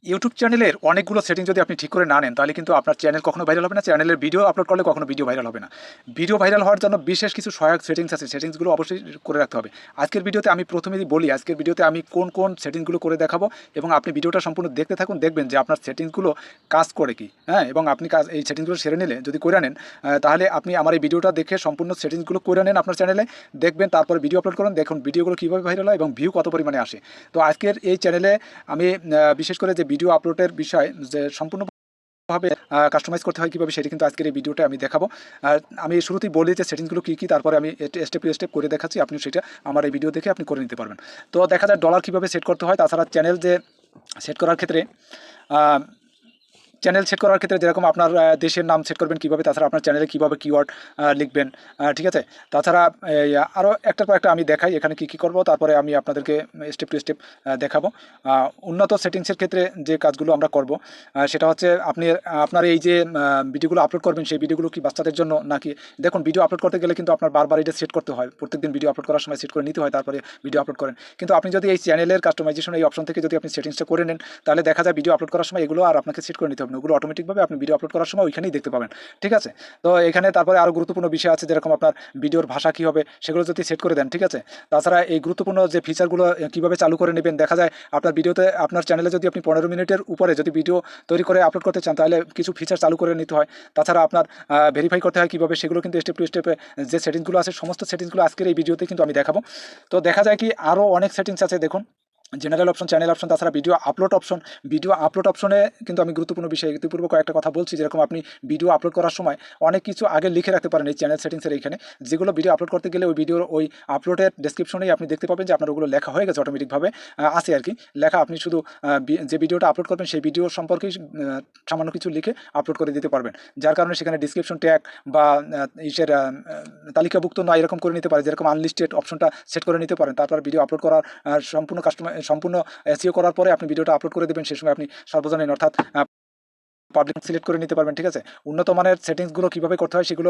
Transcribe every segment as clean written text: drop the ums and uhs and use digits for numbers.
YouTube চ্যানেলের অনেকগুলো setting যদি আপনি ঠিক করে না নেন তাহলে কিন্তু আপনার চ্যানেল কখনো ভাইরাল হবে না। চ্যানেলের ভিডিও আপলোড করলে কখনো ভিডিও ভাইরাল হবে না। ভিডিও ভাইরাল হওয়ার জন্য বিশেষ কিছু সহায়ক সেটিংস আছে, সেটিংসগুলো অবশ্যই করে রাখতে হবে। আজকের ভিডিওতে আমি প্রথমেই বলি, আজকের ভিডিওতে আমি কোন কোন সেটিংসগুলো করে দেখাবো এবং আপনি ভিডিওটা সম্পূর্ণ দেখতে থাকুন, দেখবেন যে আপনার সেটিংসগুলো কাজ করে কি। হ্যাঁ, এবং আপনি এই সেটিংসগুলো সেরে নিলে যদি করে নেন তাহলে আপনি আমার এই ভিডিওটা দেখে সম্পূর্ণ সেটিংসগুলো করে নেন আপনার চ্যানেলে, দেখবেন, তারপরে ভিডিও আপলোড করুন, দেখুন ভিডিওগুলো কীভাবে ভাইরাল হয় এবং ভিউ কত পরিমাণে আসে। তো আজকের এই চ্যানেলে আমি বিশেষ করে যে ভিডিও আপলোডের বিষয় যে সম্পূর্ণভাবে কাস্টমাইজ করতে হয় কীভাবে, সেটা কিন্তু আজকের এই ভিডিওটা আমি দেখাবো। আর আমি শুরুতেই বলি যে সেটিংসগুলো কী কী, তারপরে আমি স্টেপ টু স্টেপ করে দেখাচ্ছি, আপনি সেটা আমার এই ভিডিও দেখে আপনি করে নিতে পারবেন। তো দেখা যায় ডলার কীভাবে সেট করতে হয়, তাছাড়া চ্যানেল যে সেট করার ক্ষেত্রে চ্যানেল সেট করার ক্ষেত্রে যেরকম আপনার দেশের নাম সেট করবেন কীভাবে, তাছাড়া আপনার চ্যানেলে কীভাবে কিওয়ার্ড লিখবেন, ঠিক আছে। তাছাড়া আরও একটার পর একটা আমি দেখাই এখানে কী কী করবো, তারপরে আমি আপনাদেরকে স্টেপ টু স্টেপ দেখাবো। উন্নত সেটিংসের ক্ষেত্রে যে কাজগুলো আমরা করব সেটা হচ্ছে আপনার এই যে ভিডিওগুলো আপলোড করবেন সেই ভিডিওগুলো কি বাচ্চাদের জন্য নাকি। দেখুন, ভিডিও আপলোড করতে গেলে কিন্তু আপনার বারবার এটা সেট করতে হয়, প্রত্যেকদিন ভিডিও আপলোড করার সময় সেট করে নিতে হয়, তারপরে ভিডিও আপলোড করেন। কিন্তু আপনি যদি এই চ্যানেলের কাস্টমাইজেশন এই অপশন থেকে যদি আপনি সেটিংসটা করে নেন তাহলে দেখা যায় ভিডিও আপলোড করার সময় এগুলো আর আপনাকে সেট করে নিতে হবে না, ওগুলো অটোমেটিকভাবে আপনি ভিডিও আপলোড করার সময় ওইখানেই দেখতে পাবেন, ঠিক আছে। তো এখানে তারপরে আরও গুরুত্বপূর্ণ বিষয় আছে, যেরকম আপনার ভিডিওর ভাষা কী হবে সেগুলো যদি সেট করে দেন, ঠিক আছে। তাছাড়া এই গুরুত্বপূর্ণ যে ফিচারগুলো কীভাবে চালু করে নেবেন, দেখা যায় আপনার ভিডিওতে আপনার চ্যানেলে যদি আপনি 15 মিনিটের উপরে যদি ভিডিও তৈরি করে আপলোড করতে চান তাহলে কিছু ফিচার চালু করে নিতে হয়। তাছাড়া আপনার ভেরিফাই করতে হয় কীভাবে, সেগুলো কিন্তু স্টেপ টু স্টেপে যে সেটিংসগুলো আছে সমস্ত সেটিংসগুলো আজকের এই ভিডিওতে কিন্তু আমি দেখাবো। তো দেখা যায় কি আরও অনেক সেটিংস আছে, দেখুন, জেনারেল অপশন, চ্যানেল অপশন, তাছাড়া video upload option. Video upload অপশনে কিন্তু আমি গুরুত্বপূর্ণ বিষয় ইতিপূর্বে কয়েকটা কথা বলছি, যেরকম আপনি ভিডিও আপলোড করার সময় অনেক কিছু আগে লিখে রাখতে পারেন এই চ্যানেল সেটিংসের এইখানে, যেগুলো ভিডিও আপলোড করতে গেলে ওই ভিডিওর ওই আপলোডের ডেসক্রিপশনেই আপনি দেখতে পাবেন যে আপনার ওগুলো লেখা হয়ে গেছে, অটোমেটিকভাবে আছে আর কি লেখা। আপনি শুধু যে ভিডিওটা আপলোড করবেন সেই ভিডিও সম্পর্কেই সামান্য কিছু লিখে আপলোড করে দিতে পারবেন, যার কারণে সেখানে ডিসক্রিপশন ট্যাগ বা ইসের তালিকাভুক্ত নয় এরকম করে নিতে পারে, যেরকম আনলিস্টেড অপশনটা সেট করে নিতে পারেন। তারপর ভিডিও আপলোড করার সম্পূর্ণ এসইও করার পরে আপনি ভিডিওটা আপলোড করে দেবেন, সেই সময় আপনি সর্বজনীন অর্থাৎ পাবলিক সিলেক্ট করে নিতে পারবেন, ঠিক আছে। উন্নত মানের সেটিংসগুলো কীভাবে করতে হয় সেগুলো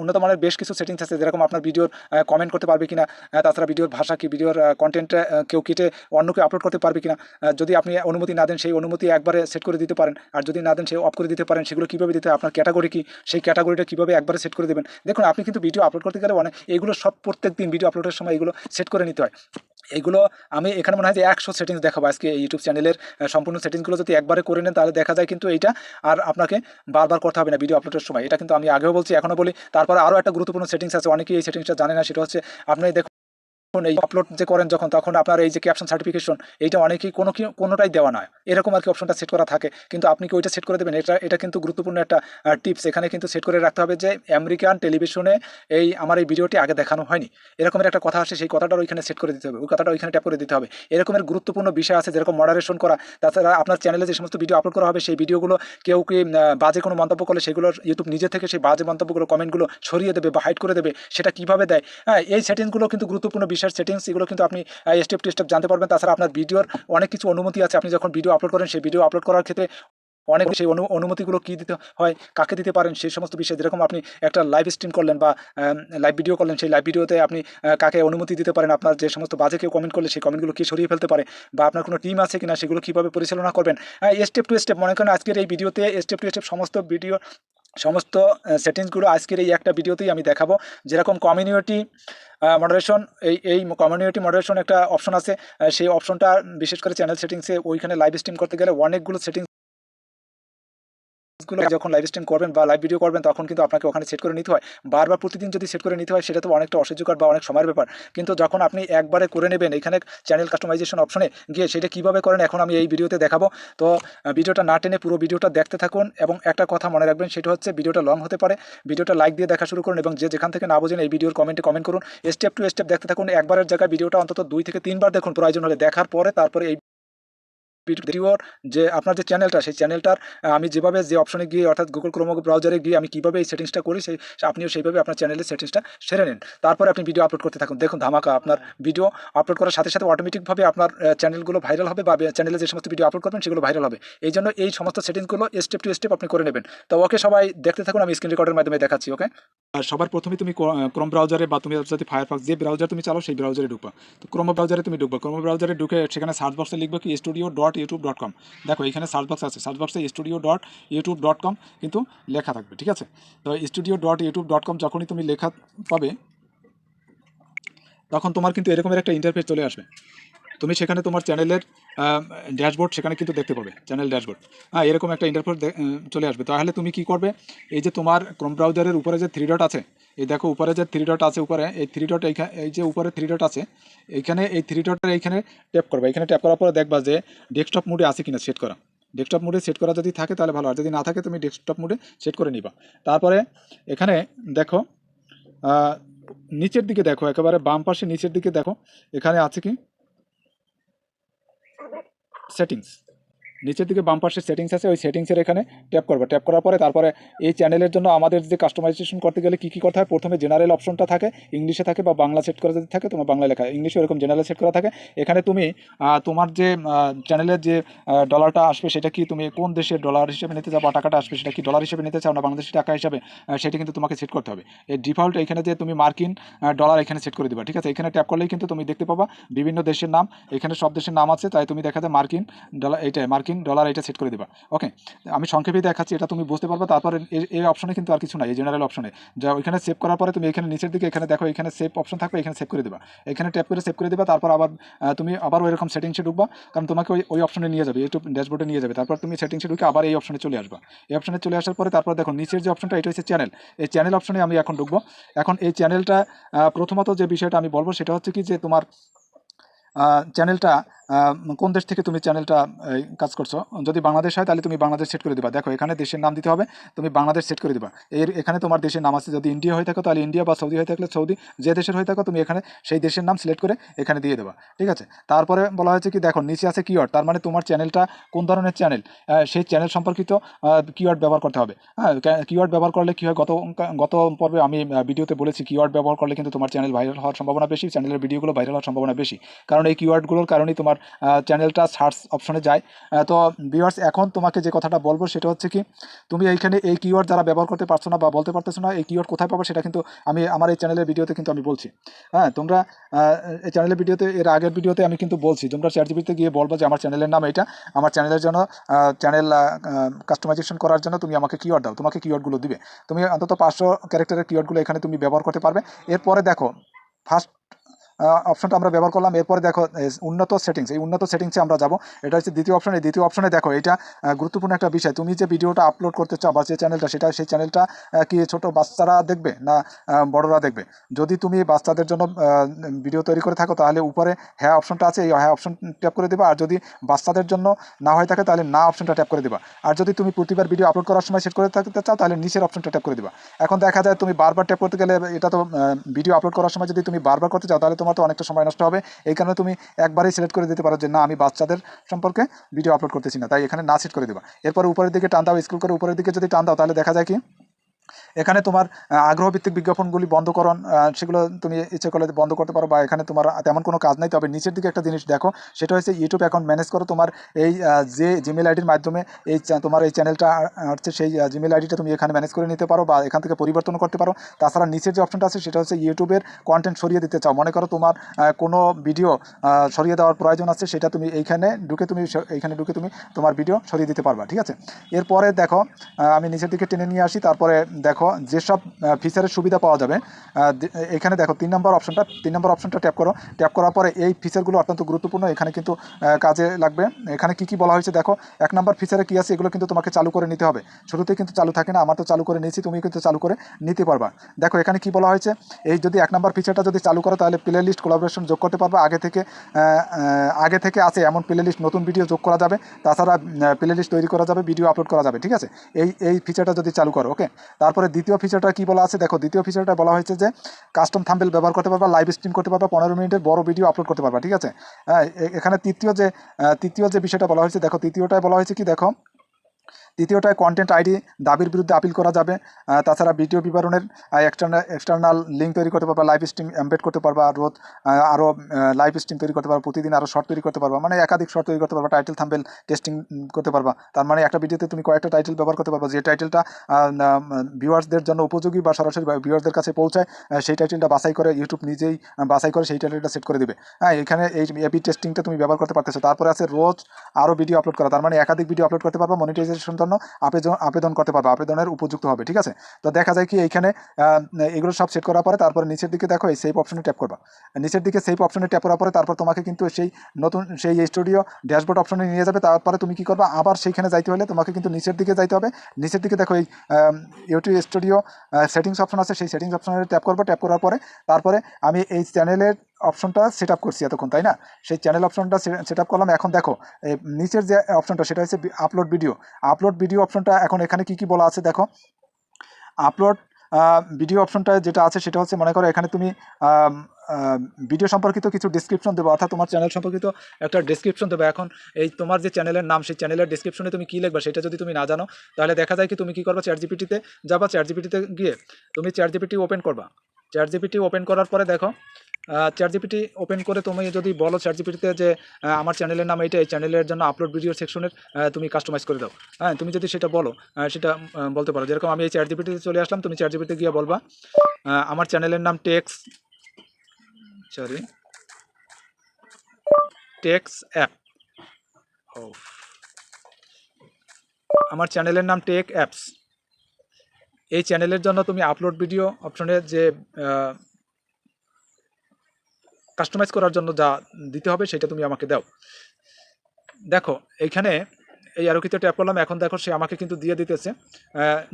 উন্নত মানের বেশ কিছু সেটিংস আছে, যেরকম আপনার ভিডিওর কমেন্ট করতে পারবে কিনা, তাছাড়া ভিডিওর ভাষা কি, ভিডিওর কন্টেন্টে কেউ কেটে অন্য কেউ আপলোড করতে পারবে কিনা, যদি আপনি অনুমতি না দেন সেই অনুমতি একবারে সেট করে দিতে পারেন, আর যদি না দেন সেই অফ করে দিতে পারেন। সেগুলো কীভাবে দিতে হয়, আপনার ক্যাটাগরি কি সেই ক্যাটাগরিটা কীভাবে একবারে সেট করে দেবেন। দেখুন, আপনি কিন্তু ভিডিও আপলোড করতে গেলে এগুলো সব প্রত্যেক দিন ভিডিও আপলোডের সময় এগুলো সেট করে নিতে হয়। এইগুলো আমি এখানে মনে হয় যে 100 সেটিংস দেখাবো আজকে এই ইউটিউব চ্যানেলের সম্পূর্ণ সেটিংসগুলো যদি একবারে করে নেন তাহলে দেখা যায় কিন্তু এইটা আর আপনাকে বারবার করতে হবে না ভিডিও আপলোডের সময়। এটা কিন্তু আমি আগেও বলছি, এখনও বলি। তারপরে আরও একটা গুরুত্বপূর্ণ সেটিংস আছে, অনেকেই এই সেটিংসটা জানে না, সেটা হচ্ছে আপনি দেখুন এই আপলোড যে করেন যখন, তখন আপনার এই যে ক্যাপশন সার্টিফিকেশন এইটা অনেকেই কোনোটাই দেওয়া নয়, এরকম আর কি অপশনটা সেট করা থাকে, কিন্তু আপনি কি ওইটা সেট করে দেবেন। এটা কিন্তু গুরুত্বপূর্ণ একটা টিপস, এখানে কিন্তু সেট করে রাখতে হবে যে আমেরিকান টেলিভিশনে আমার এই ভিডিওটি আগে দেখানো হয়নি, এরকমের একটা কথা আসে, সেই কথাটাও ওইখানে সেট করে দিতে হবে, ওই কথাটা ওইখানে ট্যাপ করে দিতে হবে। এরকমের গুরুত্বপূর্ণ বিষয় আছে, যেরকম মডারেশন করা। তাছাড়া আপনার চ্যানেলে যে সমস্ত ভিডিও আপলোড করা হবে সেই ভিডিওগুলো কেউ কি বাজে কোনো মন্তব্য করলে সেগুলো ইউটিউব নিজে থেকে সেই বাজে মন্তব্যগুলো কমেন্টগুলো সরিয়ে দেবে বা হাইড করে দেবে, সেটা কীভাবে দেয়। হ্যাঁ, এই সেটিংসগুলো কিন্তু গুরুত্বপূর্ণ বিষয়ের সেটিংস, এগুলো কিন্তু আপনি স্টেপ টু স্টেপ জানতে পারবেন। তাছাড়া আপনার ভিডিওর অনেক কিছু অনুমতি আছে, আপনি যখন ভিডিও আপলোড করেন সেই ভিডিও আপলোড করার ক্ষেত্রে অনেক সেই অনুমতিগুলো কী দিতে হয়, কাকে দিতে পারেন, সেই সমস্ত বিষয়। যেরকম আপনি একটা লাইভ স্ট্রিম করলেন বা লাইভ ভিডিও করলেন, সেই লাইভ ভিডিওতে আপনি কাকে অনুমতি দিতে পারেন, আপনার যে সমস্ত বাজে কেউ কমেন্ট করলে সেই কমেন্টগুলো কী সরিয়ে ফেলতে পারে, বা আপনার কোনো টিম আছে কিনা সেগুলো কীভাবে পরিচালনা করবেন। স্টেপ টু স্টেপ মনে করেন আজকের এই ভিডিওতে স্টেপ টু স্টেপ সমস্ত সেটিংসগুলো আজকের এই একটা ভিডিওতেই আমি দেখাবো। যেরকম কমিউনিটি মডারেশন, এই কমিউনিটি মডারেশন একটা অপশন আছে, সেই অপশনটা বিশেষ করে চ্যানেল সেটিংসে ওইখানে লাইভ স্ট্রিম করতে গেলে অনেকগুলো সেটিংস যখন লাইভ স্ট্রিম করবেন বা লাইভ ভিডিও করবেন তখন কিন্তু আপনাকে ওখানে সেট করে নিতে হয়। বারবার প্রতিদিন যদি সেট করে নিতে হয় সেটা তো অনেকটা অসহ্যকর বা অনেক সময়ের ব্যাপার। কিন্তু যখন আপনি একবারে করে নেবেন এখানে চ্যানেল কাস্টমাইজেশন অপশনে গিয়ে, সেটা কীভাবে করেন এখন আমি এই ভিডিওতে দেখাবো। তো ভিডিওটা না টেনে পুরো ভিডিওটা দেখতে থাকুন, এবং একটা কথা মনে রাখবেন, সেটা হচ্ছে ভিডিওটা লং হতে পারে। ভিডিওটা লাইক দিয়ে দেখা শুরু করুন, এবং যে যেখান থেকে না বোঝেন এই ভিডিওর কমেন্টে কমেন্ট করুন। স্টেপ টু স্টেপ দেখতে থাকুন, একবারের জায়গায় ভিডিওটা অন্তত 2 থেকে 3 বার দেখুন প্রয়োজন হলে, দেখার পরে তারপরে এই ভিডিওর যে আপনার যে চ্যানেলটা সেই চ্যানেলটার আমি যেভাবে যে অপশনে গিয়ে অর্থাৎ গুগল ক্রোম ব্রাউজারে গিয়ে আমি কীভাবে এই সেটিংসটা করি আপনিও সেইভাবে আপনার চ্যানেলের সেটিংসটা সেরে নিন। তারপরে আপনি ভিডিও আপলোড করতে থাকুন, দেখুন ধামাকা আপনার ভিডিও আপলোড করার সাথে সাথে অটোমেটিকভাবে আপনার চ্যানেলগুলো ভাইরাল হবে, বা চ্যানেলে যে সমস্ত ভিডিও আপলোড করবেন সেগুলো ভাইরাল হবে। এই জন্য এই সমস্ত সেটিংসগুলো স্টেপ টু স্টেপ আপনি করে নেবেন। তো ওকে, সবাই দেখতে থাকুন, আমি স্ক্রিন রেকর্ডের মাধ্যমে দেখাচ্ছি। ওকে, আর সবার প্রথমে তুমি ক্রোম ব্রাউজারে বা তুমি যদি ফায়ারফক্স যে ব্রাউজার তুমি চালাও সেই ব্রাউজারে ঢুকবা। তো ক্রোম ব্রাউজারে তুমি ঢুকবা, ক্রোম ব্রাউজারে ঢুকে সেখানে সার্চ বক্সে লিখবে কি স্টুডিও ডট studio.youtube.com। দেখো এখানে সার্চ বক্স আছে, সার্চ বক্সে studio.youtube.com কিন্তু লেখা থাকবে, ঠিক আছে। তো studio.youtube.com যখনই তুমি লেখা পাবে তখন তোমার কিন্তু এরকমের একটা ইন্টারফেস চলে আসবে। তুমি সেখানে তোমার চ্যানেলের ড্যাশবোর্ড সেখানে কিন্তু দেখতে পাবে, চ্যানেল ড্যাশবোর্ড। হ্যাঁ, এরকম একটা ইন্টারফেস চলে আসবে। তাহলে তুমি কি করবে, এই যে তোমার ক্রোম ব্রাউজারের উপরে যে থ্রি ডট আছে, এই দেখো উপরে যে থ্রি ডট আছে, উপরে এই থ্রি ডট, এই যে উপরে থ্রি ডট আছে এইখানে, এই থ্রি ডটের এইখানে ট্যাপ করবে। এখানে ট্যাপ করার পরে দেখবা যে ডেস্কটপ মোডে আছে কিনা সেট করা। ডেস্কটপ মোডে সেট করা যদি থাকে তাহলে ভালো, আর যদি না থাকে তুমি ডেস্কটপ মোডে সেট করে নিবা। তারপরে এখানে দেখো নিচের দিকে দেখো, একেবারে বাম পাশে নিচের দিকে দেখো, এখানে আছে কি সেটিংস, নিচের দিকে বাম পাশে সেটিংস আছে, ওই সেটিংসের এখানে ট্যাপ করবে। ট্যাপ করার পরে তারপরে এই চ্যানেলের জন্য আমাদের যে কাস্টমাইজেশন করতে গেলে কী কী করতে হয়, প্রথমে জেনারেল অপশনটা থাকে, ইংলিশে থাকে বা বাংলা সেট করা যদি থাকে তোমার বাংলা লেখা, ইংলিশে এরকম জেনারেল সেট করা থাকে। এখানে তুমি তোমার যে চ্যানেলের যে ডলারটা আসবে সেটা কি তুমি কোন দেশের ডলার হিসেবে নিতে চাও, বা টাকাটা আসবে সেটা কি ডলার হিসেবে নিতে চাও না বাংলাদেশি টাকা হিসাবে, সেটা কিন্তু তোমাকে সেট করতে হবে। এই ডিফল্ট এখানে যে তুমি মার্কিন ডলার এখানে সেট করে দিবা, ঠিক আছে। এখানে ট্যাপ করলেই কিন্তু তুমি দেখতে পাবা বিভিন্ন দেশের নাম, এখানে সব দেশের নাম আছে, তাই তুমি দেখা যায় মার্কিন ডলার, এইটা মার্কিন ডলার এটা সেট করে দিবা। ওকে, আমি সংক্ষেপে দেখাচ্ছি, এটা তুমি বুঝতে পারবে। তারপরে এই অপশনে কিন্তু আর কিছু নাই, এই জেনারেল অপশনে যা ওইখানে সেভ করার পরে তুমি এখানে নিচের দিকে এখানে দেখো, এখানে সেভ অপশন থাকবে, এখানে সেভ করে দিবা, এখানে ট্যাপ করে সেভ করে দিবা। তারপর আবার তুমি আবার ওইরকম সেটিংসে ঢুকবা, কারণ তোমাকে ওই অপশনে নিয়ে যাবে, ইউটিউব ড্যাশবোর্ডে নিয়ে যাবে। তারপর তুমি সেটিংসে ঢুকে আবার এই অপশনে চলে আসবা। এই অপশনে চলে আসার পরে তারপর দেখো নিচের যে অপশনটা, এটা হচ্ছে চ্যানেল। এই চ্যানেল অপশনে আমি এখন ঢুকবো। এখন এই চ্যানেলটা প্রথমত যে বিষয়টা আমি বলবো সেটা হচ্ছে কি, যে তোমার চ্যানেলটা কোন দেশ থেকে তুমি চ্যানেলটা কাজ করছো। যদি বাংলাদেশ হয় তাহলে তুমি বাংলাদেশ সেট করে দিবা। দেখো এখানে দেশের নাম দিতে হবে, তুমি বাংলাদেশ সেট করে দিবা। এখানে তোমার দেশের নাম আছে, যদি ইন্ডিয়া হয়ে থাকো তাহলে ইন্ডিয়া, বা সৌদি হয়ে থাকলে সৌদি, যে দেশের হয়ে থাকো তুমি এখানে সেই দেশের নাম সিলেক্ট করে এখানে দিয়ে দেবা, ঠিক আছে। তারপরে বলা হয়েছে কি, দেখো নিচে আছে কিওয়ার্ড, তার মানে তোমার চ্যানেলটা কোন ধরনের চ্যানেল, সেই চ্যানেল সম্পর্কিত কিওয়ার্ড ব্যবহার করতে হবে। হ্যাঁ, কিওয়ার্ড ব্যবহার করলে কী হয়, গত পর্বে আমি ভিডিওতে বলেছি, কিওয়ার্ড ব্যবহার করলে কিন্তু তোমার চ্যানেল ভাইরাল হওয়ার সম্ভাবনা বেশি, চ্যানেলের ভিডিওগুলো ভাইরাল হওয়ার সম্ভাবনা বেশি, কারণ এই কিওয়ার্ডগুলোর কারণেই তোমার চ্যানেলটা সার্চ অপশনে যায়। তো ভিউয়ার্স, এখন তোমাকে যে কথাটা বলবো সেটা হচ্ছে কি, তুমি এইখানে এই কিওয়ার্ড যারা ব্যবহার করতে পারছো না বা বলতে পারতেছো না এই কিওয়ার্ড কোথায় পাবো, সেটা কিন্তু আমি আমার এই চ্যানেলের ভিডিওতে কিন্তু আমি বলছি। হ্যাঁ, তোমরা এই চ্যানেলের ভিডিওতে, এর আগের ভিডিওতে আমি কিন্তু বলছি, তোমরা চ্যাটজিপিটিতে গিয়ে বলবো যে আমার চ্যানেলের নাম এটা, আমার চ্যানেলের জন্য চ্যানেল কাস্টমাইজেশন করার জন্য তুমি আমাকে কিওয়ার্ড দাও, তোমাকে কিওয়ার্ডগুলো দিবে। তুমি অন্তত 500 ক্যারেক্টারের কিওয়ার্ডগুলো এখানে তুমি ব্যবহার করতে পারবে। এরপরে দেখো ফার্স্ট অপশনটা আমরা ব্যবহার করলাম। এরপরে দেখো উন্নত সেটিংস, এই উন্নত সেটিংসে আমরা যাব। এটা হচ্ছে দ্বিতীয় অপশন। এই দ্বিতীয় অপশনে দেখো, এটা গুরুত্বপূর্ণ একটা বিষয়, তুমি যে ভিডিওটা আপলোড করতে চাও বা যে চ্যানেলটা, সেই চ্যানেলটা কি ছোট বাচ্চারা দেখবে না বড়রা দেখবে। যদি তুমি বাচ্চাদের জন্য ভিডিও তৈরি করে থাকো তাহলে উপরে হ্যাঁ অপশনটা আছে, এই হ্যাঁ অপশন ট্যাপ করে দেবা। আর যদি বাচ্চাদের জন্য না হয়ে থাকে তাহলে না অপশনটা ট্যাপ করে দেবা। আর যদি তুমি প্রতিবার ভিডিও আপলোড করার সময় সেট করে থাকতে চাও তাহলে নিচের অপশনটা ট্যাপ করে দেবা। এখন দেখা যায় তুমি বারবার ট্যাপ করতে গেলে, এটা তো ভিডিও আপলোড করার সময় যদি তুমি বারবার করতে চাও তাহলে তোমার তো অনেকটা সময় নষ্ট হবে। এই কারণে তুমি একবারেই সিলেক্ট করে দিতে পারো যে না, আমি বাচ্চাদের সম্পর্কে ভিডিও আপলোড করতেছি না, তাই এখানে না সেট করে দেবা। এরপর উপরের দিকে টান দাও, স্ক্রল করে উপরের দিকে যদি টান দাও তাহলে দেখা যায় কি, এখানে তোমার আগ্রহভিত্তিক বিজ্ঞাপনগুলি বন্ধকরণ, সেগুলো তুমি ইচ্ছে করলে বন্ধ করতে পারো, বা এখানে তোমার তেমন কোনো কাজ নেই। তবে নিচের দিকে একটা জিনিস দেখো, সেটা হচ্ছে ইউটিউব অ্যাকাউন্ট ম্যানেজ করো। তোমার এই যে জিমেল আইডির মাধ্যমে তোমার এই চ্যানেলটা হচ্ছে, সেই জিমেল আইডিটা তুমি এখানে ম্যানেজ করে নিতে পারো বা এখান থেকে পরিবর্তন করতে পারো। তাছাড়া নিচের যে অপশনটা আছে সেটা হচ্ছে ইউটিউবের কন্টেন্ট সরিয়ে দিতে চাও, মনে করো তোমার কোনো ভিডিও সরিয়ে দেওয়ার প্রয়োজন আছে, সেটা তুমি এইখানে ঢুকে তুমি তোমার ভিডিও সরিয়ে দিতে পারবা, ঠিক আছে। এরপরে দেখো আমি নিচের দিকে টেনে নিয়ে আসি। তারপরে দেখো যেসব ফিচারের সুবিধা পাওয়া যাবে, এখানে দেখো 3 নম্বর অপশনটা ট্যাপ করো। ট্যাপ করার পরে এই ফিচারগুলো অত্যন্ত গুরুত্বপূর্ণ, এখানে কিন্তু কাজে লাগবে। এখানে কি বলা হয়েছে দেখো, 1 নম্বর ফিচারে কি আছে, এগুলো কিন্তু তোমাকে চালু করে নিতে হবে। শুরুতেই কিন্তু চালু থাকে না, আমার তো চালু করে নিয়েছি, তুমি কিন্তু চালু করে নিতে পারবা। দেখো এখানে কি বলা হয়েছে, এই যদি 1 নম্বর ফিচারটা যদি চালু করো তাহলে প্লে লিস্ট কোলাবোরেশন যোগ করতে পারবা। আগে থেকে আছে এমন প্লে লিস্ট, নতুন ভিডিও যোগ করা যাবে। তাছাড়া প্লে লিস্ট তৈরি করা যাবে, ভিডিও আপলোড করা যাবে, ঠিক আছে। এই ফিচারটা যদি চালু করো, ওকে। তারপরে দ্বিতীয় ফিচারটা কি বলা আছে দেখো, দ্বিতীয় ফিচারটা বলা হয়েছে যে কাস্টম থাম্বনেল ব্যবহার করতে পারবা, লাইভ স্ট্রিম করতে পারবা, 15 মিনিটের বড় ভিডিও আপলোড করতে পারবা, ঠিক আছে। এখানে তৃতীয় যে বিষয়টা বলা হয়েছে দেখো, তৃতীয়টায় বলা হয়েছে কি দেখো, তৃতীয়টায় কন্টেন্ট আইডি দাবির বিরুদ্ধে আপিল করা যাবে। তাছাড়া ভিডিও বিবরণের এক্সটার্নাল লিঙ্ক তৈরি করতে পারবা, লাইভ স্ট্রিম এমবেড করতে পারবা, আরও লাইভ স্ট্রিম তৈরি করতে পারবা, প্রতিদিন আরও শর্ট তৈরি করতে পারবা, মানে একাধিক শর্ট তৈরি করতে পারবা, টাইটেল থাম্বনেল টেস্টিং করতে পারবা। তার মানে একটা ভিডিওতে তুমি কয়েকটা টাইটেল ব্যবহার করতে পারবা, যে টাইটেলটা ভিউয়ার্সদের জন্য উপযোগী বা সরাসরি ভিউয়ার্সদের কাছে পৌঁছায়, সেই টাইটেলটা বাছাই করে ইউটিউব নিজেই বাছাই করে সেই টাইটেলটা সেট করে দেবে। হ্যাঁ, এখানে এই এবি টেস্টিংটা তুমি ব্যবহার করতে পারতেছো। তারপরে আছে রোজ আরও ভিডিও আপলোড করা, তার মানে একাধিক ভিডিও আপলোড করতে পারবা, মনিটাইজেশনের জন্য আবেদন করতে পারবা, আবেদনের উপযুক্ত হবে। ঠিক আছে, তো দেখা যায় কি এইখানে এগুলো সব সেট করার পরে তারপরে নিচের দিকে দেখো এই সেভ অপশনে ট্যাপ করবা। নিচের দিকে সেভ অপশনে ট্যাপ করার পরে তারপর তোমাকে কিন্তু সেই স্টুডিও ড্যাশবোর্ড অপশনে নিয়ে যাবে। তারপরে তুমি কি করবা, আবার সেইখানে যাইতে হলে তোমাকে কিন্তু নিচের দিকে যাইতে হবে। নিচের দিকে দেখো এই ইউটিউব স্টুডিও সেটিংস অপশন আছে, সেই সেটিংস অপশনে ট্যাপ করবো। ট্যাপ করার পরে তারপরে আমি এই চ্যানেলের অপশনটা সেট আপ করছি এতক্ষণ, তাই না? সেই চ্যানেল অপশনটা সেট আপ করলাম। এখন দেখো নিচের যে অপশনটা সেটা হচ্ছে আপলোড ভিডিও অপশনটা। এখন এখানে কি বলা আছে দেখো, আপলোড ভিডিও অপশনটা যেটা আছে সেটা হচ্ছে, মনে করো এখানে তুমি ভিডিও সম্পর্কিত কিছু ডিসক্রিপশন দেবো, অর্থাৎ তোমার চ্যানেল সম্পর্কিত একটা ডিসক্রিপশন দেবো। এখন এই তোমার যে চ্যানেলের নাম, সেই চ্যানেলের ডিসক্রিপশনে তুমি কী লিখবা সেটা যদি তুমি না জানো, তাহলে দেখা যায় কি তুমি কী করবা, চ্যাটজিপিটিতে যাবা, চ্যাটজিপিটিতে গিয়ে তুমি চ্যাটজিপিটি ওপেন করবা। চ্যাটজিপিটি ওপেন করার পরে দেখো, চ্যাটজিপিটি ওপেন করে তুমি যদি বলো চ্যাটজিপিটিতে যে আমার চ্যানেলের নাম এইটা, এই চ্যানেলের জন্য আপলোড ভিডিও সেকশনের তুমি কাস্টমাইজ করে দাও। হ্যাঁ, তুমি যদি সেটা বলো, সেটা বলতে পারো। যেরকম আমি এই চ্যাটজিপিটিতে চলে আসলাম, তুমি চ্যাটজিপিটিতে গিয়ে বলবা আমার চ্যানেলের নাম টেক্স অ্যাপ, আমার চ্যানেলের নাম টেক অ্যাপস। এই চ্যানেলের জন্য তুমি আপলোড ভিডিও অপশনে যে কাস্টমাইজ করার জন্য যা দিতে হবে সেটা তুমি আমাকে দাও। দেখো এইখানে এই আরোকিতে ট্যাপ করলাম। এখন দেখো সে আমাকে কিন্তু দিয়ে দিতেছে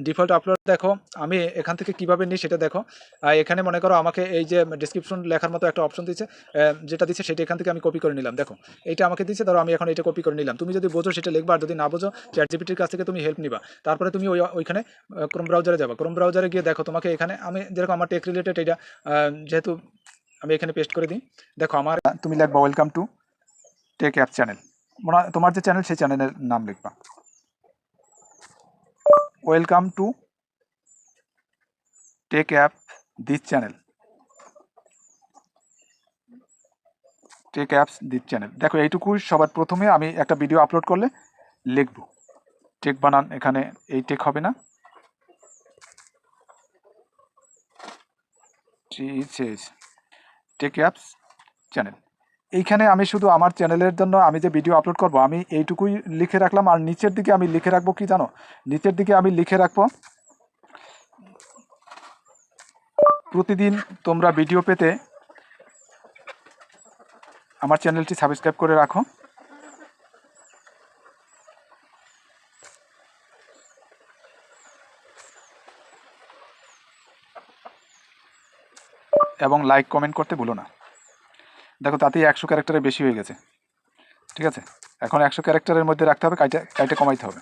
ডিফল্ট আপলোড। দেখো আমি এখান থেকে কিভাবে নিই সেটা দেখো। এখানে মনে করো আমাকে এই যে ডিসক্রিপশন লেখার মতো একটা অপশন দিচ্ছে, যেটা দিচ্ছে সেটা এখান থেকে আমি কপি করে নিলাম। দেখো এইটা আমাকে দিচ্ছে, ধরো আমি এখন এটা কপি করে নিলাম। তুমি যদি বোঝো সেটা লিখবা, আর যদি না বোঝো চ্যাটজিপিটির কাছ থেকে তুমি হেল্প নিবা। তারপরে তুমি ওইখানে ক্রোম ব্রাউজারে যাবা। ক্রোম ব্রাউজারে গিয়ে দেখো তোমাকে এখানে আমি যেরকম আমার টেক রিলেটেড এটা যেহেতু আমি এখানে পেস্ট করে দিই। দেখো আমার তুমি লিখবা welcome to tech app channel, তোমার যে চ্যানেল সেই চ্যানেলের নাম লিখবা, welcome to tech app this channel, tech apps this channel. দেখো এইটুকুই সবার প্রথমে আমি একটা ভিডিও আপলোড করলে লিখব। টেক বানান এখানে এই টেক হবে না, টেক অ্যাপস চ্যানেল। এইখানে আমি শুধু আমার চ্যানেলের জন্য আমি যে ভিডিও আপলোড করব আমি এইটুকুই লিখে রাখলাম। আর নিচের দিকে আমি লিখে রাখবো কি জানো, নিচের দিকে আমি লিখে রাখবো প্রতিদিন তোমরা ভিডিও পেতে আমার চ্যানেলটি সাবস্ক্রাইব করে রাখো এবং লাইক কমেন্ট করতে ভুলো না। দেখো তাতেই 100 ক্যারেক্টারের বেশি হয়ে গেছে। ঠিক আছে, এখন 100 ক্যারেক্টারের মধ্যে রাখতে হবে, কাইটে কমাইতে হবে।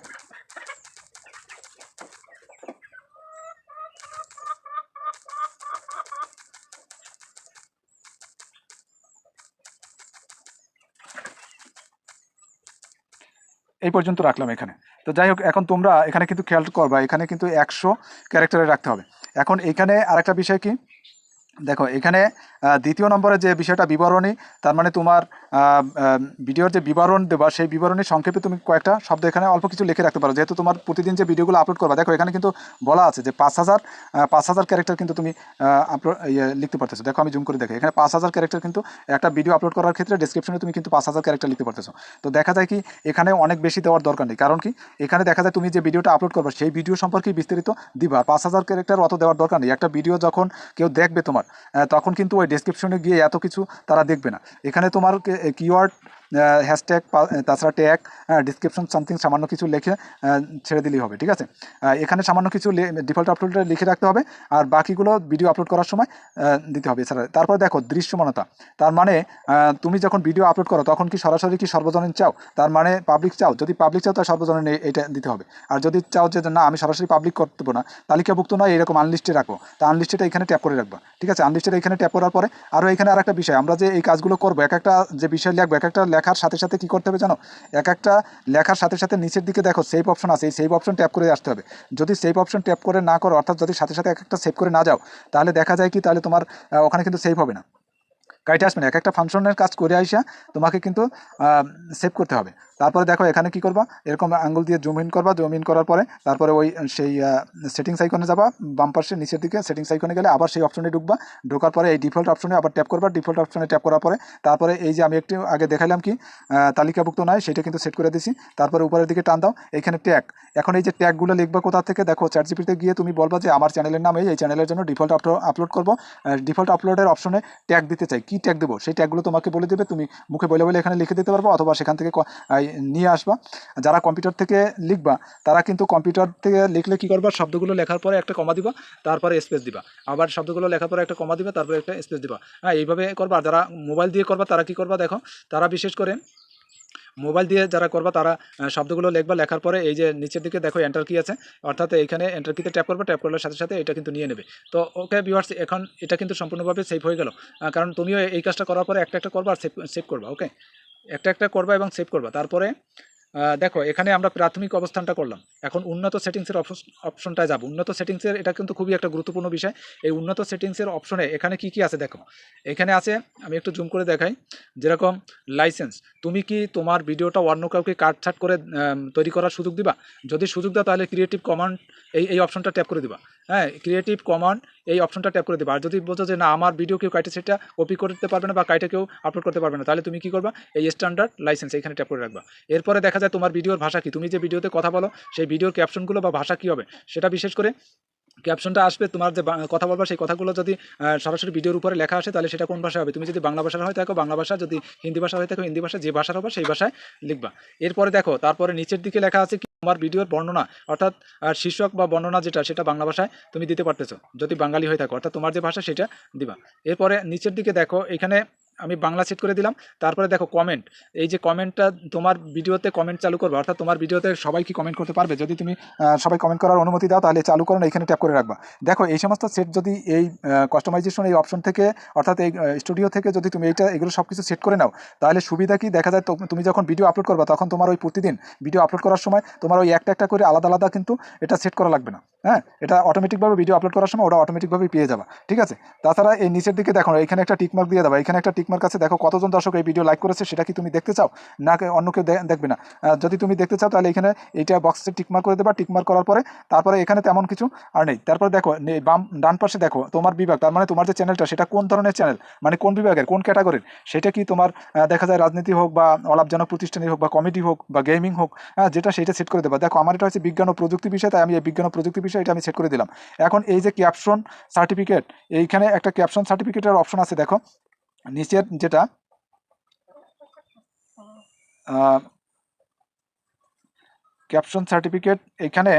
এই পর্যন্ত রাখলাম এখানে। তো যাই হোক, এখন তোমরা এখানে কিন্তু খেয়াল করবা, এখানে কিন্তু 100 ক্যারেক্টারে রাখতে হবে। এখন এখানে আরেকটা বিষয় কি, দেখো এখানে দ্বিতীয় নম্বরে যে বিষয়টা বিবরণী, তার মানে তোমার ভিডিওর যে বিবরণ দেবা সেই বিবরণীর সংক্ষেপে তুমি কয়েকটা শব্দ এখানে অল্প কিছু লিখে রাখতে পারো, যেহেতু তোমার প্রতিদিন যে ভিডিওগুলো আপলোড করবা। দেখো এখানে কিন্তু বলা আছে যে 5000 ক্যারেক্টার কিন্তু তুমি আপলোড লিখতে পারতেছো। দেখো আমি জুম করে দেখো, এখানে 5000 ক্যারেক্টার কিন্তু একটা ভিডিও আপলোড করার ক্ষেত্রে ডেসক্রিপশনে তুমি কিন্তু 5000 ক্যারেক্টার লিখতে পারতেছো। তো দেখা যায় কি এখানে অনেক বেশি দেওয়ার দরকার নেই, কারণ কি এখানে দেখা যায় তুমি যে ভিডিওটা আপলোড করবা সেই ভিডিও সম্পর্কে বিস্তারিত দিবা। 5000 ক্যারেক্টার অত দেওয়ার দরকার নেই। একটা ভিডিও যখন কেউ দেখবে তোমার, তখন কিন্তু ওই ডেসক্রিপশনে গিয়ে এত কিছু তারা দেখবে না। এখানে তোমার কিওয়ার্ড, হ্যাশট্যাগ, তাছাড়া ট্যাগ, ডিসক্রিপশন সামথিং সামান্য কিছু লিখে ছেড়ে দিলেই হবে। ঠিক আছে, এখানে সামান্য কিছু ডিফল্ট আপলোডে লিখে রাখতে হবে, আর বাকিগুলো ভিডিও আপলোড করার সময় দিতে হবে। এছাড়া তারপর দেখো দৃশ্যমানতা, তার মানে তুমি যখন ভিডিও আপলোড করো তখন কি সরাসরি কি সর্বজনীন চাও, তার মানে পাবলিক চাও। যদি পাবলিক চাও তাহলে সর্বজনীন এটা দিতে হবে। আর যদি চাও যে না আমি সরাসরি পাবলিক করতে পারবো না, তালিকাভুক্ত নয়, এরকম আনলিস্টে রাখবো, তা আনলিস্টেটা এখানে ট্যাপ করে রাখবা। ঠিক আছে, আনলিস্টেড এখানে ট্যাপ করার পরে আরও এখানে আর একটা বিষয়, আমরা যে এই কাজগুলো করবো, এক একটা যে বিষয় লিখবো, এক একটা লেখার সাথে সাথে কী করতে হবে জানো, এক একটা লেখার সাথে সাথে নিচের দিকে দেখো সেভ অপশন আছে, এই সেভ অপশন ট্যাপ করে আসতে হবে। যদি সেভ অপশন ট্যাপ করে না করো, অর্থাৎ যদি সাথে সাথে এক একটা সেভ করে না যাও, তাহলে দেখা যায় কি, তাহলে তোমার ওখানে কিন্তু সেভ হবে না, কাইটে আসবে না। এক একটা ফাংশনের কাজ করে আইসা তোমাকে কিন্তু সেভ করতে হবে। তারপরে দেখো এখানে কি করবা, এরকম আঙ্গুল দিয়ে জুম ইন করবা, জুম ইন করার পরে তারপরে ওই সেই সেটিংস আইকনে যাবা, বাম পাশে নিচের দিকে সেটিংস আইকনে গেলে আবার সেই অপশনে ঢুকবা, ঢোকার পরে এই ডিফল্ট অপশনে আবার ট্যাপ করবা, ডিফল্ট অপশনে ট্যাপ করার পরে তারপরে এই যে আমি একটু আগে দেখালাম কি তালিকাভুক্ত নয়, সেটা কিন্তু সেট করে দিছি। তারপরে উপরের দিকে টান দাও, এখানে ট্যাগ, এখন এই যে ট্যাগগুলো লিখবা কোথা থেকে, দেখো চ্যাটজিপিটিতে গিয়ে তুমি বলবা যে আমার চ্যানেলের নাম এই চ্যানেলের জন্য ডিফল্ট আপলোড করবো, ডিফল্ট আপলোডের অপশনে ট্যাগ দিতে চাই, কি ট্যাগ দেবো সেই ট্যাগগুলো তোমাকে বলে দেবে, তুমি মুখে বলে বলে এখানে লিখে দিতে পারবো, অথবা সেখান থেকে নিয়ে আসবা। যারা কম্পিউটার থেকে লিখবা তারা কিন্তু কম্পিউটার থেকে লিখলে কি করবা, শব্দগুলো লেখার পরে একটা কমা দিবা, তারপরে স্পেস দিবা, আবার শব্দগুলো লেখার পরে একটা কমা দিবা, তারপরে একটা স্পেস দিবা। হ্যাঁ, এইভাবে করবা। আর যারা মোবাইল দিয়ে করবা তারা কি করবা দেখো, তারা বিশেষ করে মোবাইল দিয়ে যারা করবা তারা শব্দগুলো লিখবা, লেখার পরে এই যে নিচের দিকে দেখো এন্টার কি আছে, অর্থাৎ এইখানে এন্টার কিতে ট্যাপ করবা, ট্যাপ করার সাথে সাথে এটা কিন্তু নিয়ে নেবে। তো ওকে ভিউয়ার্স, এখন এটা কিন্তু সম্পূর্ণভাবে সেভ হয়ে গেল, কারণ তুমিও এই কাজটা করার পরে একটা একটা করবা আর সেভ করবা। ওকে, একটা একটা করবা এবং সেভ করবা। তারপরে দেখো এখানে আমরা প্রাথমিক অবস্থানটা করলাম, এখন উন্নত সেটিংসের অপশনটায় যাব। উন্নত সেটিংসের এটা কিন্তু খুবই একটা গুরুত্বপূর্ণ বিষয়। এই উন্নত সেটিংসের অপশনে এখানে কি কি আছে দেখো, এখানে আছে, আমি একটু জুম করে দেখাই, যেরকম লাইসেন্স, তুমি কি তোমার ভিডিওটা অন্য কাউকে কাটছাট করে তৈরি করার সুযোগ দিবা? যদি সুযোগ দাও তাহলে ক্রিয়েটিভ কমান্ড এই অপশনটা ট্যাপ করে দিবা। হ্যাঁ, ক্রিয়েটিভ কমান্ড এই অপশনটা ট্যাপ করে দিবা। আর যদি বোঝো যে না, আমার ভিডিও কেউ কাটে সেটা কপি করতে পারবে না বা কাইটে কেউ আপলোড করতে পারবে না, তাহলে তুমি কি করবা, এই স্ট্যান্ডার্ড লাইসেন্স এখানে ট্যাপ করে রাখবা। এরপরে দেখা যায় তোমার ভিডিওর ভাষা কি, তুমি যে ভিডিওতে কথা বলো সেই ভিডিওর ক্যাপশনগুলো বা ভাষা কী হবে, সেটা বিশেষ করে ক্যাপশনটা আসবে, তোমার যে কথা বলবা সেই কথাগুলো যদি সরাসরি ভিডিওর উপরে লেখা আসে তাহলে সেটা কোন ভাষা হবে, তুমি যদি বাংলা ভাষার হয় থাকো বাংলা ভাষা, যদি হিন্দি ভাষা হয়ে থাকো হিন্দি ভাষা, যে ভাষার হবে সেই ভাষায় লিখবা। এরপরে দেখো তারপরে নিচের দিকে লেখা আছে কি, তোমার ভিডিওর বর্ণনা, অর্থাৎ শীর্ষক বা বর্ণনা যেটা, সেটা বাংলা ভাষায় তুমি দিতে পারতেছো যদি বাঙালি হয়ে থাকো, অর্থাৎ তোমার যে ভাষা সেটা দিবা। এরপরে নিচের দিকে দেখো এখানে আমি বাংলা সেট করে দিলাম। তারপরে দেখো কমেন্ট, এই যে কমেন্টটা তোমার ভিডিওতে কমেন্ট চালু করবে, অর্থাৎ তোমার ভিডিওতে সবাই কি কমেন্ট করতে পারবে, যদি তুমি সবাই কমেন্ট করার অনুমতি দাও তাহলে চালু করো না, এখানে ট্যাপ করে রাখবা। দেখো এই সমস্ত সেট যদি এই কাস্টমাইজেশন এই অপশন থেকে, অর্থাৎ এই স্টুডিও থেকে যদি তুমি এগুলো সব কিছু সেট করে নাও, তাহলে সুবিধা কি দেখা যায়, তুমি যখন ভিডিও আপলোড করবা তখন তোমার ওই প্রতিদিন ভিডিও আপলোড করার সময় তোমার ওই একটা একটা করে আলাদা আলাদা কিন্তু এটা সেট করা লাগবে না। হ্যাঁ, এটা অটোমেটিকভাবে ভিডিও আপলোড করার সময় ওটা অটোমেটিকভাবেই পেয়ে যাবা। ঠিক আছে, তাছাড়া এই নিচের দিকে দেখো এখানে একটা টিকমার্ক দিয়ে দেবা, এখানে একটা টিকমার্ক আছে, দেখো কতজন দর্শক এই ভিডিও লাইক করেছে, সেটা কি তুমি দেখতে চাও না অন্য কেউ দেখবে না? যদি তুমি দেখতে চাও তাহলে এখানে এইটা বক্সে টিকমার্ক করে দেবা। টিকমার্ক করার পরে তারপরে এখানে তেমন কিছু আর নেই। তারপরে দেখো ডান পাশে দেখো তোমার বিভাগ, তার মানে তোমার যে চ্যানেলটা সেটা কোন ধরনের চ্যানেল, মানে কোন বিভাগের কোন ক্যাটাগরির, সেটা কি তোমার দেখা যায় রাজনীতি হোক বা অলাভজনক প্রতিষ্ঠানী হোক বা কমেডি হোক বা গেমিং হোক, যেটা সেটা সেট করে দেবা। দেখো আমার এটা হচ্ছে বিজ্ঞান ও প্রযুক্তি বিষয়, তাই আমি এই বিজ্ঞান ও প্রযুক্তি বিষয় এটা আমি সেট করে দিলাম। এখন এই যে ক্যাপশন সার্টিফিকেট, এইখানে একটা ক্যাপশন সার্টিফিকেটের অপশন আছে, দেখো নিচের যেটা ক্যাপশন সার্টিফিকেট, এখানে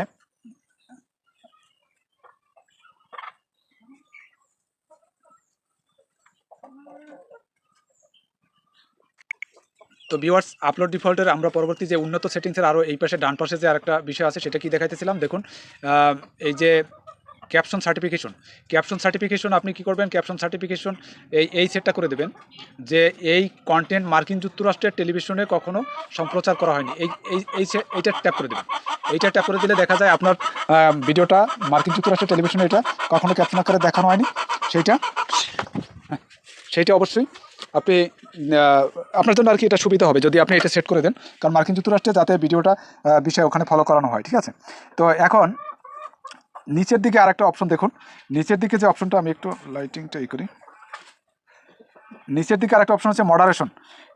তো ভিউয়ার্স, আপলোড ডিফল্টের আমরা পরবর্তী যে উন্নত সেটিংসের আরও এই পাশে ডান পাশে যে আরেকটা বিষয় আছে সেটা কি দেখাইতেছিলাম, দেখুন এই যে ক্যাপশন সার্টিফিকেশন আপনি কি করবেন, ক্যাপশন সার্টিফিকেশন এই সেটটা করে দেবেন যে এই কন্টেন্ট মার্কিন যুক্তরাষ্ট্রের টেলিভিশনে কখনো সম্প্রচার করা হয়নি, এইটা ট্যাপ করে দেবেন। এইটা ট্যাপ করে দিলে দেখা যায় আপনার ভিডিওটা মার্কিন যুক্তরাষ্ট্রের টেলিভিশনে এটা কখনো ক্যাপশন আকারে দেখানো হয়নি, সেইটা অবশ্যই আপনি আপনার জন্য আর কি এটা সুবিধা হবে যদি আপনি এটা সেট করে দেন, কারণ মার্কিন যুক্তরাষ্ট্রে যাতে ভিডিওটা বিষয় ওখানে ফলো করানো হয়। ঠিক আছে, তো এখন নিচের দিকে আরেকটা অপশন দেখুন, নিচের দিকে যে অপশনটা, আমি একটু লাইটিংটা করি, নিচের দিকে আরেকটা অপশন আছে মডারেশন।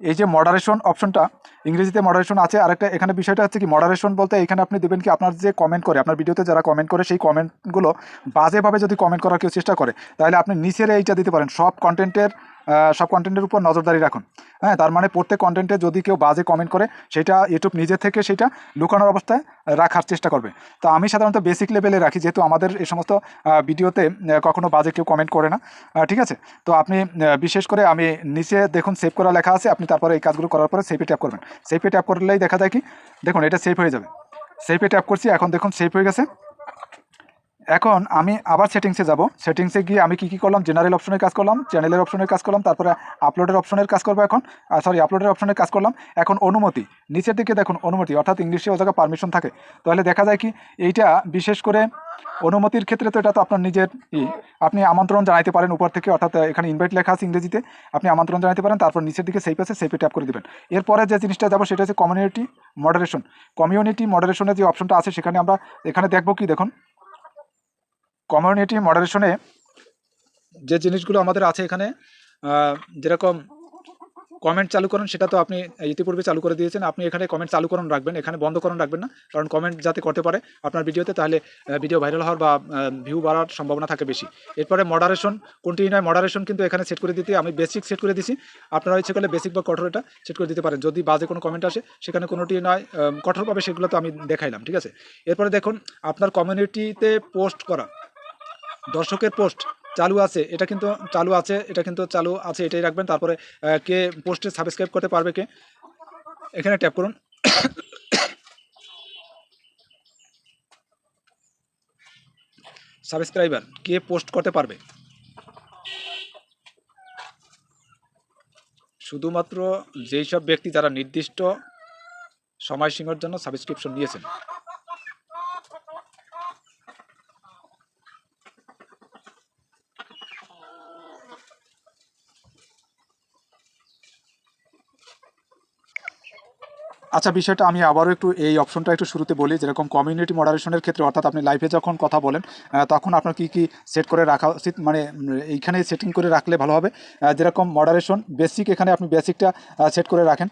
এই যে মডারেশন অপশনটা, ইংরেজিতে মডারেশন আছে, আরেকটা এখানে বিষয়টা হচ্ছে কি, মডারেশন বলতে এখানে আপনি দেবেন কি, আপনার যে কমেন্ট করে, আপনার ভিডিওতে যারা কমেন্ট করে সেই কমেন্টগুলো বাজেভাবে যদি কমেন্ট করার কেউ চেষ্টা করে, তাহলে আপনি নিচের এইটা দিতে পারেন, সব কন্টেন্টের উপর নজরদারি রাখুন। হ্যাঁ, তার মানে প্রত্যেক কন্টেন্টে যদি কেউ বাজে কমেন্ট করে সেটা ইউটিউব নিজে থেকে সেটা লুকানোর অবস্থায় রাখার চেষ্টা করবে। তো আমি সাধারণত বেসিক লেভেলে রাখি, যেহেতু আমাদের এই সমস্ত ভিডিওতে কখনো বাজে কেউ কমেন্ট করে না। ঠিক আছে, তো আপনি বিশেষ করে আমি নিচে দেখুন সেভ করা লেখা আছে, আপনি তারপরে এই কাজগুলো করার পরে সেভে ট্যাপ করবেন। সেভে ট্যাপ করলেই দেখা যায় কি, দেখুন এটা সেভ হয়ে যাবে। সেভে ট্যাপ করছি, এখন দেখুন সেভ হয়ে গেছে। এখন আমি আবার সেটিংসে যাব। সেটিংসে গিয়ে আমি কি করলাম, জেনারেল অপশনের কাজ করলাম, চ্যানেলের অপশনের কাজ করলাম, তারপরে আপলোডের অপশনের কাজ করবো এখন। আপলোডের অপশনের কাজ করলাম। এখন অনুমতি, নিচের দিকে দেখুন অনুমতি, অর্থাৎ ইংলিশে ও জায়গায় পারমিশন থাকে। তাহলে দেখা যায় কি এইটা বিশেষ করে অনুমতির ক্ষেত্রে তো এটা তো আপনার নিজের আপনি আমন্ত্রণ জানাইতে পারেন উপর থেকে, অর্থাৎ এখানে ইনভাইট লেখা আছে ইংরেজিতে, আপনি আমন্ত্রণ জানাতে পারেন। তারপর নিচের দিকে সেভ আছে, সেভে ট্যাপ করে দেবেন। এরপরে যে জিনিসটা যাবো সেটা হচ্ছে কমিউনিটি মডারেশন। কমিউনিটি মডারেশনের যে অপশনটা আছে সেখানে আমরা এখানে দেখবো কি, দেখুন কমিউনিটি মডারেশনে যে জিনিসগুলো আমাদের আছে এখানে, যেরকম কমেন্ট চালুকরণ, সেটা তো আপনি ইতিপূর্বে চালু করে দিয়েছেন। আপনি এখানে কমেন্ট চালুকরণ রাখবেন, এখানে বন্ধকরণ রাখবেন না, কারণ কমেন্ট যাতে করতে পারে আপনার ভিডিওতে, তাহলে ভিডিও ভাইরাল হওয়ার বা ভিউ বাড়ার সম্ভাবনা থাকে বেশি। এরপরে মডারেশন, কন্টিনিউ মডারেশন কিন্তু এখানে সেট করে দিতে আমি বেসিক সেট করে দিছি। আপনারা ইচ্ছে করলে বেসিক বা কঠোর এটা সেট করে দিতে পারেন। যদি বাজে কোনো কমেন্ট আসে সেখানে কোনোটি নয় কঠোরভাবে, সেগুলো তো আমি দেখাইলাম, ঠিক আছে। এরপরে দেখুন আপনার কমিউনিটিতে পোস্ট করা, দর্শকের পোস্ট চালু আছে, এটা কিন্তু চালু আছে, এটা কিন্তু চালু আছে, এটাই রাখবেন। তারপরে কে পোস্টে সাবস্ক্রাইব করতে পারবে কে, এখানে ট্যাপ করুন। সাবস্ক্রাইবার কে পোস্ট করতে পারবে, শুধুমাত্র যেই সব ব্যক্তি যারা নির্দিষ্ট সময়সীমার জন্য সাবস্ক্রিপশন নিয়েছেন। আচ্ছা, বিষয়টা আমি আবারও একটু এই অপশনটা একটু শুরুতে বলি। যেরকম কমিউনিটি মডারেশনের ক্ষেত্রে, অর্থাৎ আপনি লাইভে যখন কথা বলেন তখন আপনার কি কি সেট করে রাখা উচিত, মানে এইখানে সেটিং করে রাখলে ভালো হবে। যেরকম মডারেশন বেসিক, এখানে আপনি বেসিকটা সেট করে রাখেন।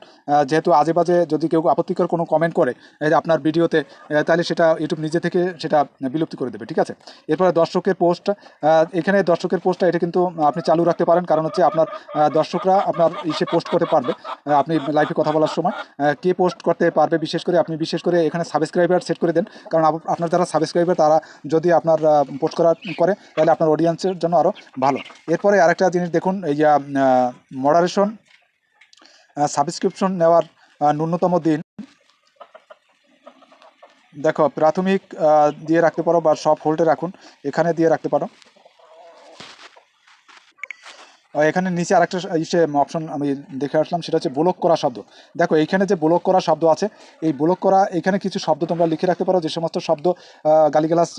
যেহেতু আজে বাজে যদি কেউ আপত্তিকর কোনো কমেন্ট করে আপনার ভিডিওতে, তাহলে সেটা ইউটিউব নিজে থেকে সেটা বিলুপ্তি করে দেবে, ঠিক আছে। এরপরে দর্শকের পোস্ট, এখানে দর্শকের পোস্টটা এটা কিন্তু আপনি চালু রাখতে পারেন, কারণ হচ্ছে আপনার দর্শকরা আপনার ইসে পোস্ট করতে পারবে। আপনি লাইভে কথা বলার সময় কে পোস্ট করতে পারবে, বিশেষ করে এখানে সাবস্ক্রাইবার সেট করে দেন, কারণ আপনার যারা সাবস্ক্রাইবার তারা যদি আপনার পোস্ট করে তাহলে আপনার অডিয়েন্সের জন্য আরও ভালো। এরপরে আরেকটা জিনিস দেখুন, এই যে মডারেশন সাবস্ক্রিপশন নেওয়ার ন্যূনতম দিন, দেখো প্রাথমিক দিয়ে রাখতে পারো বা সব হোল্ডে রাখুন, এখানে দিয়ে রাখতে পারো। এখানে নিচে আরেকটা অপশন আমি দেখে আসলাম, সেটা হচ্ছে ব্লক করা শব্দ। দেখো এইখানে যে ব্লক করা শব্দ আছে, এই ব্লক করা এখানে কিছু শব্দ তোমরা লিখে রাখতে পারো, যে সমস্ত শব্দ গালিগালাজ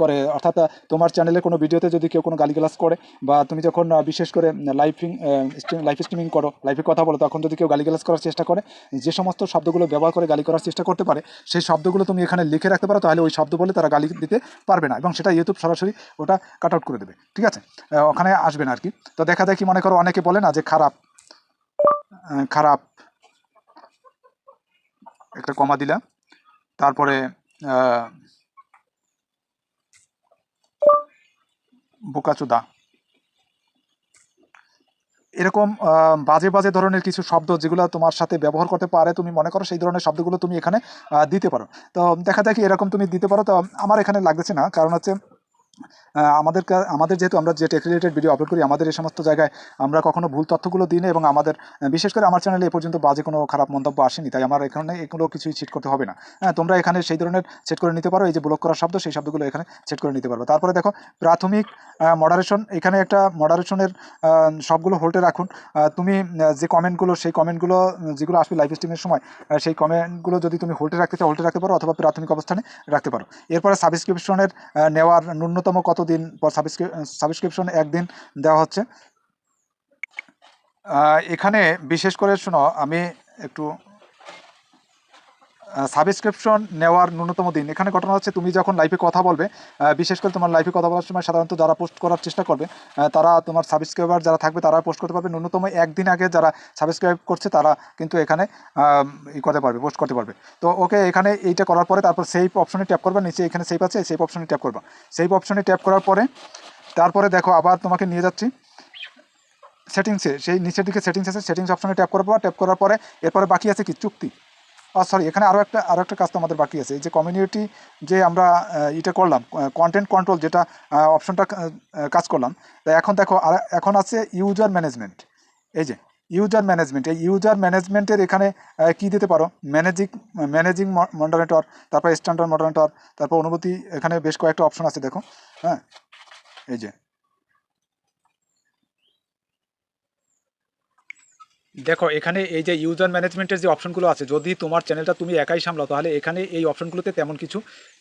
করে, অর্থাৎ তোমার চ্যানেলে কোনো ভিডিওতে যদি কেউ কোনো গালিগালাজ করে, বা তুমি যখন বিশেষ করে লাইভ স্ট্রিমিং করো, লাইভে কথা বলো, তখন যদি কেউ গালিগালাজ করার চেষ্টা করে, যে সমস্ত শব্দগুলো ব্যবহার করে গালি করার চেষ্টা করতে পারে, সেই শব্দগুলো তুমি এখানে লিখে রাখতে পারো। তাহলে ওই শব্দ বলে তারা গালি দিতে পারবে না, এবং সেটা ইউটিউব সরাসরি ওটা কাট আউট করে দেবে, ঠিক আছে। ওখানে আসবে না আর কি। তো দেখা যায় কি, মনে করো অনেকে বলে না যে খারাপ, খারাপ একটা কমা দিলাম, তারপরে বোকাচোদা, এরকম বাজে বাজে ধরনের কিছু শব্দ যেগুলো তোমার সাথে ব্যবহার করতে পারে, তুমি মনে করো সেই ধরনের শব্দগুলো তুমি এখানে দিতে পারো। তো দেখা যায় কি এরকম তুমি দিতে পারো। তো আমার এখানে লাগতেছে না, কারণ হচ্ছে আমাদের যেহেতু আমরা যে টেক রিলেটেড ভিডিও আপলোড করি, আমাদের এই সমস্ত জায়গায় আমরা কখনো ভুল তথ্যগুলো দিই না, এবং আমাদের বিশেষ করে আমার চ্যানেলে এ পর্যন্ত বাজে কোনো খারাপ মন্তব্য আসেনি, তাই আমার এখানে এগুলো কিছুই সেট করতে হবে না। হ্যাঁ, তোমরা এখানে সেই ধরনের সেট করে নিতে পারো, এই যে ব্লক করার শব্দ, সেই শব্দগুলো এখানে সেট করে নিতে পারবে। তারপরে দেখো প্রাথমিক মডারেশন, এখানে একটা মডারেশনের সবগুলো হোল্ডে রাখুন। তুমি যে কমেন্টগুলো, সেই কমেন্টগুলো যেগুলো আসবে লাইভ স্ট্রিমের সময়, সেই কমেন্টগুলো যদি তুমি হোল্ডে রাখতে চাও, হোল্ডে রাখতে পারো, অথবা প্রাথমিক অবস্থানে রাখতে পারো। এরপরে সাবস্ক্রিপশনের নেওয়ার ন্যূনতম কত দিন পর সাবস্ক্রিপশন, একদিন দেওয়া হচ্ছে। এখানে বিশেষ করে শোনো, আমি একটু সাবস্ক্রিপশন নেওয়ার ন্যূনতম দিন, এখানে ঘটনা হচ্ছে তুমি যখন লাইভে কথা বলবে, বিশেষ করে তোমার লাইভে কথা বলার সময় সাধারণত যারা পোস্ট করার চেষ্টা করবে, তারা তোমার সাবস্ক্রাইবার যারা থাকবে তারা পোস্ট করতে পারবে। ন্যূনতম একদিন আগে যারা সাবস্ক্রাইব করছে তারা কিন্তু এখানে করতে পারবে, পোস্ট করতে পারবে। তো ওকে, এখানে এইটা করার পরে তারপর সেভ অপশনে ট্যাপ করবে, নিচে এখানে সেভ আছে, সেভ অপশনে ট্যাপ করবা। সেভ অপশনে ট্যাপ করার পরে তারপরে দেখো আবার তোমাকে নিয়ে যাচ্ছি সেটিংসে, সেই নিচের দিকে সেটিংস আছে, সেটিংস অপশনে ট্যাপ করবো। ট্যাপ করার পরে এরপরে বাকি আছে কি, চুক্তি। সরি, এখানে আরও একটা কাজ তো আমাদের বাকি আছে। এই যে কমিউনিটি যে আমরা এটা করলাম, কন্টেন্ট কন্ট্রোল যেটা অপশনটা কাজ করলাম, তো এখন দেখো এখন আছে ইউজার ম্যানেজমেন্ট। এই যে ইউজার ম্যানেজমেন্ট, এই ইউজার ম্যানেজমেন্টের এখানে কি দিতে পারো, ম্যানেজিং মডারেটর, তারপর স্ট্যান্ডার্ড মডারেটর, তারপর অনুমতি, এখানে বেশ কয়েকটা অপশন আছে দেখো। হ্যাঁ, এই যে দেখো এখানে এই যে ইউজার ম্যানেজমেন্টের যে অপশনগুলো আছে, যদি তোমার চ্যানেলটা তুমি একাই সামলাও তাহলে এখানে এই অপশনগুলোতে তেমন কিছু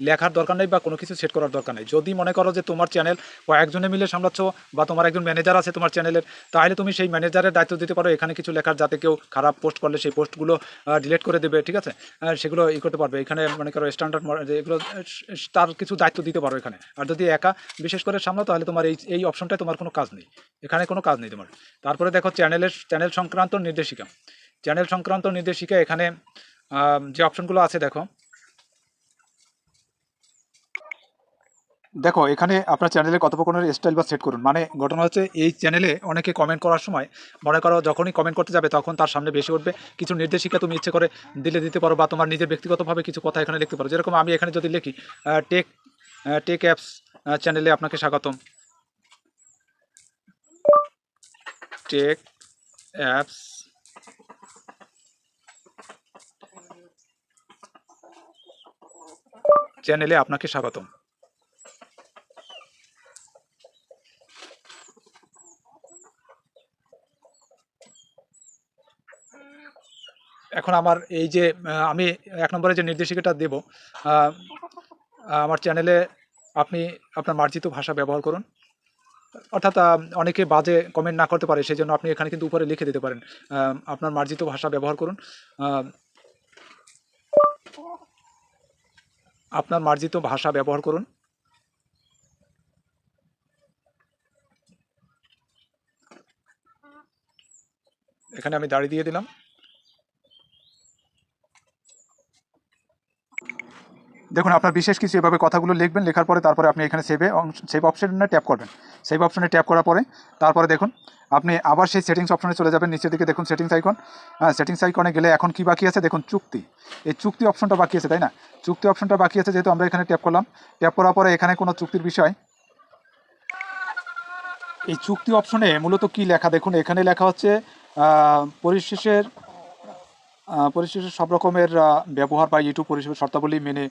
লেখার দরকার নেই বা কোনো কিছু সেট করার দরকার নেই। যদি মনে করো যে তোমার চ্যানেল কয়েকজনে মিলে সামলাচ্ছ বা তোমার একজন ম্যানেজার আছে তোমার চ্যানেলের, তাহলে তুমি সেই ম্যানেজারের দায়িত্ব দিতে পারো এখানে কিছু লেখার, যাতে কেউ খারাপ পোস্ট করলে সেই পোস্টগুলো ডিলিট করে দেবে, ঠিক আছে, সেগুলো করতে পারবে। এখানে মনে করো স্ট্যান্ডার্ড এগুলো তার কিছু দায়িত্ব দিতে পারো এখানে। আর যদি একা বিশেষ করে সামলাও তাহলে তোমার এই অপশনটায় তোমার কোনো কাজ নেই, এখানে কোনো কাজ নেই তোমার। তারপরে দেখো চ্যানেল সংক্রান্ত নির্দেশিকা, চ্যানেল সংক্রান্ত নির্দেশিকা এখানে যে অপশনগুলো আছে দেখো। দেখো এখানে আপনার চ্যানেলে কথোপকথনের স্টাইল বা সেট করুন। মানে ঘটনা হচ্ছে এই চ্যানেলে অনেকে কমেন্ট করার সময় মনে করো যখনই কমেন্ট করতে যাবে তখন তার সামনে বেশি উঠবে কিছু নির্দেশিকা, তুমি ইচ্ছে করে দিতে পারো বা তোমার নিজের ব্যক্তিগতভাবে কিছু কথা এখানে লিখতে পারো। যেরকম আমি এখানে যদি লিখি টেক টেক অ্যাপস চ্যানেলে আপনাকে স্বাগতম, টেক অ্যাপস চ্যানেলে আপনাকে স্বাগতম। এখন আমার এই যে আমি 1 নম্বরে যে নির্দেশিকাটা দেব, আমার চ্যানেলে আপনি আপনার মার্জিত ভাষা ব্যবহার করুন। অর্থাৎ অনেকে বাজে কমেন্ট না করতে পারে, সেই জন্য আপনি এখানে কিন্তু উপরে লিখে দিতে পারেন আপনার মার্জিত ভাষা ব্যবহার করুন, আপনার মার্জিত ভাষা ব্যবহার করুন। এখানে আমি দাড়ি দিয়ে দিলাম। দেখুন আপনার বিশেষ কিছু এভাবে কথাগুলো লিখবেন, লেখার পরে তারপরে আপনি এখানে সেভ অপশনে ট্যাপ করবেন। সেভ অপশনে ট্যাপ করার পরে তারপরে দেখুন আপনি আবার সেই সেটিংস অপশনে চলে যাবেন। নিচের দিকে দেখুন সেটিংস আইকন, সেটিংস আইকনে গেলে এখন কি বাকি আছে দেখুন, চুক্তি। এই চুক্তি অপশনটা বাকি আছে, তাই না? চুক্তি অপশনটা বাকি আছে, যেহেতু আমরা এখানে ট্যাপ করলাম। ট্যাপ করার পরে এখানে কোনো চুক্তির বিষয়, এই চুক্তি অপশনে মূলত কি লেখা দেখুন, এখানে লেখা হচ্ছে পরিশেষের সব রকমের ব্যবহার বা ইউটিউব পরিষেবার শর্তাবলী মেনে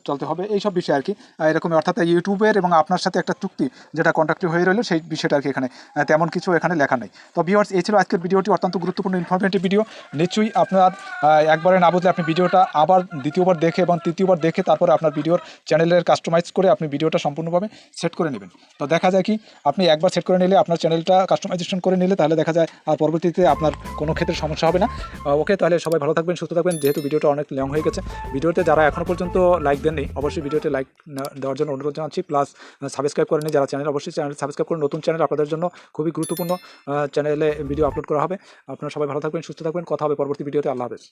চলতে হবে, এইসব বিষয় আর কি এরকম। অর্থাৎ ইউটিউবের এবং আপনার সাথে একটা চুক্তি যেটা কন্ট্রাক্টিভ হয়ে রইলো, সেই বিষয়টা আর কি এখানে তেমন কিছু এখানে লেখা নেই। তো ভিউয়ার্স, এই ছিল আজকের ভিডিওটি, অত্যন্ত গুরুত্বপূর্ণ ইনফরমেটিভ ভিডিও। নিশ্চয়ই আপনার একবারে না বুঝলে আপনি ভিডিওটা আবার দ্বিতীয়বার দেখে এবং তৃতীয়বার দেখে তারপরে আপনার ভিডিওর চ্যানেলের কাস্টমাইজ করে আপনি ভিডিওটা সম্পূর্ণভাবে সেট করে নেবেন। তো দেখা যায় কি আপনি একবার সেট করে নিলে, আপনার চ্যানেলটা কাস্টমাইজেশন করে নিলে, তাহলে দেখা যায় আর পরবর্তীতে আপনার কোনো ক্ষেত্রে সমস্যা হবে না। ওকে, তাহলে সবাই ভালো থাকবেন, সুস্থ থাকবেন। যেহেতু ভিডিওটা অনেক লং হয়ে গেছে, ভিডিওতে যারা এখনও পর্যন্ত লাইক দেননি অবশ্যই ভিডিওতে লাইক দেওয়ার জন্য অনুরোধ জানাচ্ছি। প্লাস সাবস্ক্রাইব করেনি যারা চ্যানেল, অবশ্যই চ্যানেল সাবস্ক্রাইব করুন। নতুন চ্যানেল আপনাদের জন্য খুবই গুরুত্বপূর্ণ চ্যানেলে ভিডিও আপলোড করা হবে। আপনারা সবাই ভালো থাকবেন, সুস্থ থাকবেন। কথা হবে পরবর্তী ভিডিওতে। আল্লাহ হাফেজ।